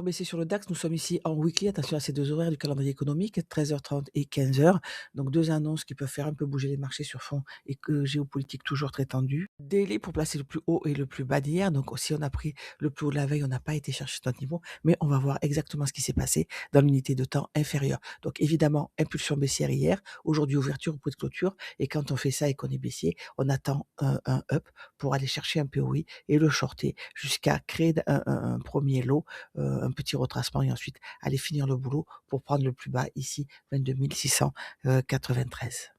Baisser sur le DAX, nous sommes ici en weekly. Attention à ces 2 horaires du calendrier économique, 13h30 et 15h. Donc 2 annonces qui peuvent faire un peu bouger les marchés sur fond et que géopolitique toujours très tendu. Daily pour placer le plus haut et le plus bas d'hier. Donc si on a pris le plus haut de la veille, on n'a pas été chercher notre niveau, mais on va voir exactement ce qui s'est passé dans l'unité de temps inférieure. Donc évidemment, impulsion baissière hier, aujourd'hui ouverture au point de clôture. Et quand on fait ça et qu'on est baissier, on attend un up pour aller chercher un POI et le shorter jusqu'à créer un premier lot, un petit retracement et ensuite aller finir le boulot pour prendre le plus bas ici, 22 693.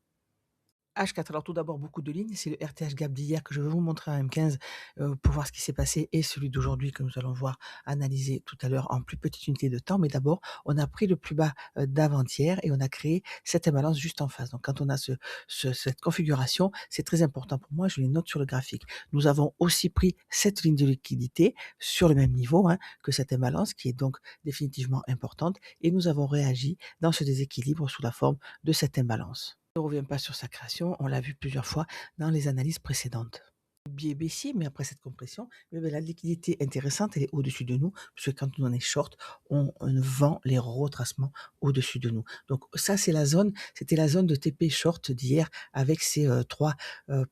H4, alors tout d'abord beaucoup de lignes, c'est le RTH gap d'hier que je vais vous montrer en M15 pour voir ce qui s'est passé et celui d'aujourd'hui que nous allons voir analyser tout à l'heure en plus petite unité de temps. Mais d'abord, on a pris le plus bas d'avant-hier et on a créé cette imbalance juste en face. Donc quand on a cette configuration, c'est très important pour moi, je les note sur le graphique. Nous avons aussi pris cette ligne de liquidité sur le même niveau que cette imbalance qui est donc définitivement importante et nous avons réagi dans ce déséquilibre sous la forme de cette imbalance. On ne revient pas sur sa création, on l'a vu plusieurs fois dans les analyses précédentes. Biais baissier, mais après cette compression, la liquidité intéressante, elle est au-dessus de nous, parce que quand on est short, on vend les retracements au-dessus de nous. Donc ça, c'était la zone de TP short d'hier avec ces 3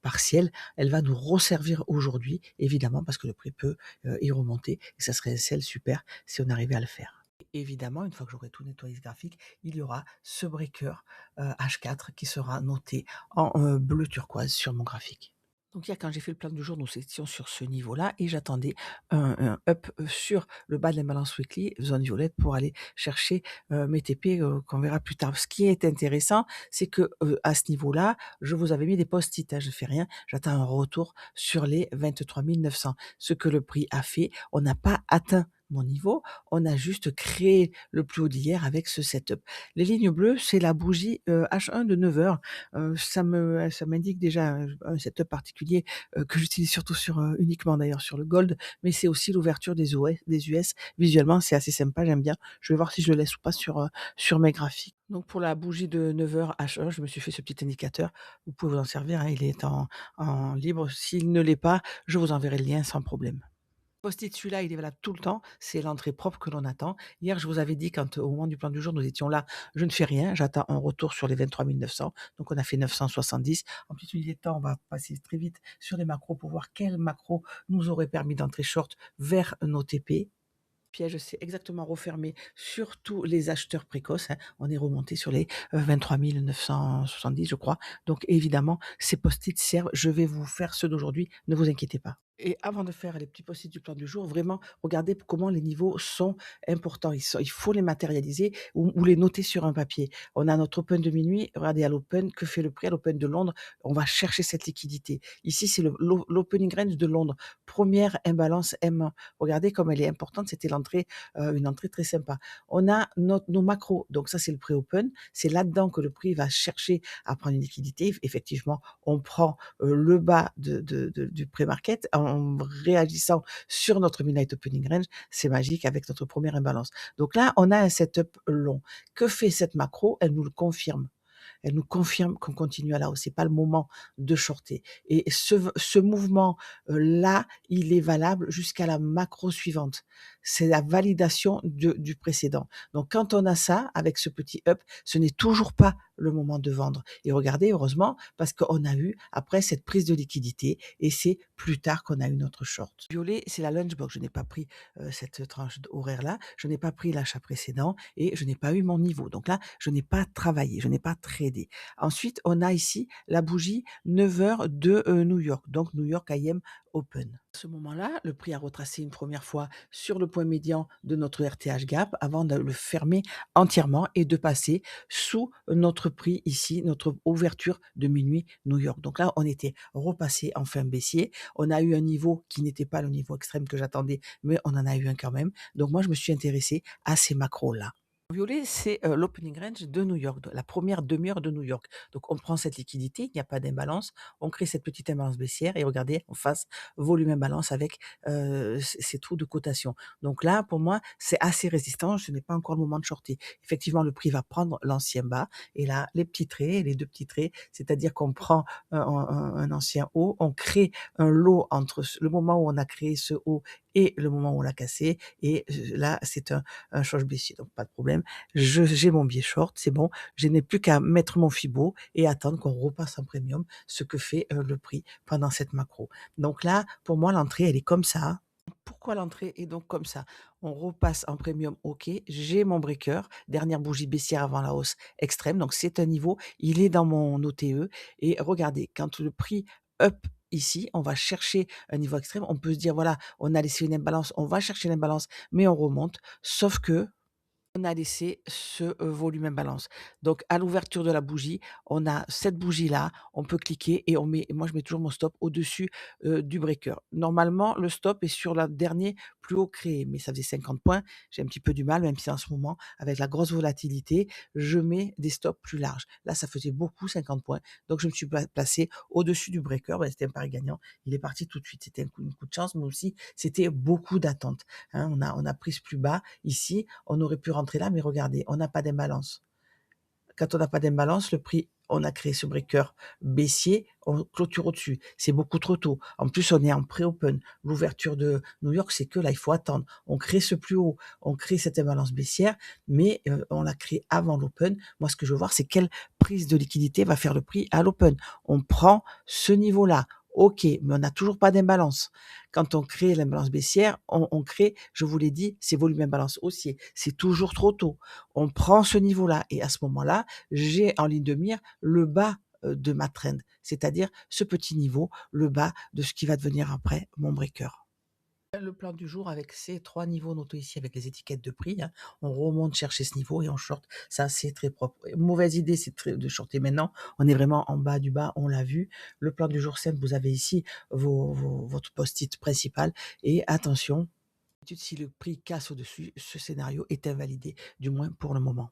partiels. Elle va nous resservir aujourd'hui, évidemment, parce que le prix peut y remonter, et ça serait celle super si on arrivait à le faire. Évidemment, une fois que j'aurai tout nettoyé ce graphique, il y aura ce breaker H4 qui sera noté en bleu turquoise sur mon graphique. Donc hier, quand j'ai fait le plan du jour, nous étions sur ce niveau-là et j'attendais un up sur le bas de la balance weekly, zone violette, pour aller chercher mes TP qu'on verra plus tard. Ce qui est intéressant, c'est que à ce niveau-là, je vous avais mis des post-it, je ne fais rien, j'attends un retour sur les 23 900. Ce que le prix a fait, on n'a pas atteint mon niveau, on a juste créé le plus haut d'hier avec ce setup. Les lignes bleues, c'est la bougie H1 de 9 heures. Ça m'indique déjà un setup particulier que j'utilise surtout uniquement d'ailleurs sur le gold, mais c'est aussi l'ouverture des US. Visuellement, c'est assez sympa, j'aime bien. Je vais voir si je le laisse ou pas sur mes graphiques. Donc pour la bougie de 9 heures H1, je me suis fait ce petit indicateur. Vous pouvez vous en servir, il est en libre. S'il ne l'est pas, je vous enverrai le lien sans problème. Post-it, celui-là, il est valable tout le temps. C'est l'entrée propre que l'on attend. Hier, je vous avais dit, quand au moment du plan du jour, nous étions là, je ne fais rien. J'attends un retour sur les 23 900. Donc, on a fait 970. En plus, il est temps, on va passer très vite sur les macros pour voir quel macro nous aurait permis d'entrer short vers nos TP. Piège s'est exactement refermé sur tous les acheteurs précoces. On est remonté sur les 23 970, je crois. Donc, évidemment, ces post-it servent. Je vais vous faire ceux d'aujourd'hui. Ne vous inquiétez pas. Et avant de faire les petits post-it du plan du jour, vraiment, regardez comment les niveaux sont importants. Il faut les matérialiser ou les noter sur un papier. On a notre open de minuit. Regardez à l'open, que fait le prix à l'open de Londres? On va chercher cette liquidité. Ici, c'est l'opening range de Londres. Première imbalance M1. Regardez comme elle est importante. C'était une entrée très sympa. On a nos macros. Donc ça, c'est le pré-open. C'est là-dedans que le prix va chercher à prendre une liquidité. Effectivement, on prend le bas du pré-market en réagissant sur notre midnight opening range. C'est magique avec notre première imbalance. Donc là, on a un setup long. Que fait cette macro? Elle nous le confirme. Elle nous confirme qu'on continue à la hausse. C'est pas le moment de shorter. Et ce mouvement là, il est valable jusqu'à la macro suivante. C'est la validation du précédent. Donc quand on a ça avec ce petit up, ce n'est toujours pas le moment de vendre. Et regardez, heureusement, parce qu'on a eu après cette prise de liquidité et c'est plus tard qu'on a eu notre short. Violet, c'est la lunchbox. Je n'ai pas pris cette tranche horaire là, je n'ai pas pris l'achat précédent et je n'ai pas eu mon niveau. Donc là, je n'ai pas travaillé, je n'ai pas tradé. Ensuite, on a ici la bougie 9 heures de New York, donc New York IM Open. À ce moment-là, le prix a retracé une première fois sur le point médian de notre RTH gap avant de le fermer entièrement et de passer sous notre prix ici, notre ouverture de minuit New York. Donc là, on était repassé en fin baissier. On a eu un niveau qui n'était pas le niveau extrême que j'attendais, mais on en a eu un quand même. Donc moi, je me suis intéressé à ces macros-là. Violet, c'est l'opening range de New York, la première demi-heure de New York. Donc on prend cette liquidité, il n'y a pas d'imbalance, on crée cette petite imbalance baissière et regardez, en face, volume imbalance avec ces trous de cotation. Donc là, pour moi, c'est assez résistant, ce n'est pas encore le moment de shorter. Effectivement, le prix va prendre l'ancien bas et là, les petits traits, les deux petits traits, c'est-à-dire qu'on prend un ancien haut, on crée un lot entre le moment où on a créé ce haut et le moment où on l'a cassé et là, c'est un short baissier, donc pas de problème. J'ai mon biais short, c'est bon, je n'ai plus qu'à mettre mon fibo et attendre qu'on repasse en premium, ce que fait, le prix pendant cette macro. Donc là, pour moi, l'entrée, elle est comme ça. Pourquoi l'entrée est donc comme ça? On repasse en premium, OK, j'ai mon breaker, dernière bougie baissière avant la hausse extrême, donc c'est un niveau, il est dans mon OTE et regardez, quand le prix up ici, on va chercher un niveau extrême, on peut se dire: «Voilà, on a laissé une imbalance, on va chercher l'imbalance, mais on remonte», sauf que on a laissé ce, volume imbalance. Donc à l'ouverture de la bougie, on a cette bougie-là, on peut cliquer et on met moi je mets toujours mon stop au-dessus, du breaker. Normalement, le stop est sur le dernier plus haut créé, mais ça faisait 50 points. J'ai un petit peu du mal, même si en ce moment, avec la grosse volatilité, je mets des stops plus larges. Là, ça faisait beaucoup 50 points, donc je me suis placée au-dessus du breaker. Bah, c'était un pari gagnant. Il est parti tout de suite. C'était un coup de chance, mais aussi c'était beaucoup d'attente, hein. On a pris ce plus bas ici, on aurait pu rentrer là, mais regardez, on n'a pas d'imbalance. Quand on n'a pas d'imbalance, le prix, on a créé ce breaker baissier, on clôture au-dessus. C'est beaucoup trop tôt. En plus, on est en pré-open. L'ouverture de New York, c'est que là, il faut attendre. On crée ce plus haut, on crée cette imbalance baissière, mais on l'a créé avant l'open. Moi, ce que je veux voir, c'est quelle prise de liquidité va faire le prix à l'open. On prend ce niveau-là. OK, mais on n'a toujours pas d'imbalance. Quand on crée l'imbalance baissière, on crée, je vous l'ai dit, ces volumes imbalance haussiers. C'est toujours trop tôt. On prend ce niveau-là et à ce moment-là, j'ai en ligne de mire le bas, de ma trend, c'est-à-dire ce petit niveau, le bas de ce qui va devenir après mon breaker. Le plan du jour avec ces 3 niveaux notés ici avec les étiquettes de prix, hein, on remonte chercher ce niveau et on short. Ça, c'est très propre. Mauvaise idée, c'est de shorter maintenant. On est vraiment en bas du bas, on l'a vu. Le plan du jour simple, vous avez ici votre post-it principal et attention, si le prix casse au-dessus, ce scénario est invalidé, du moins pour le moment.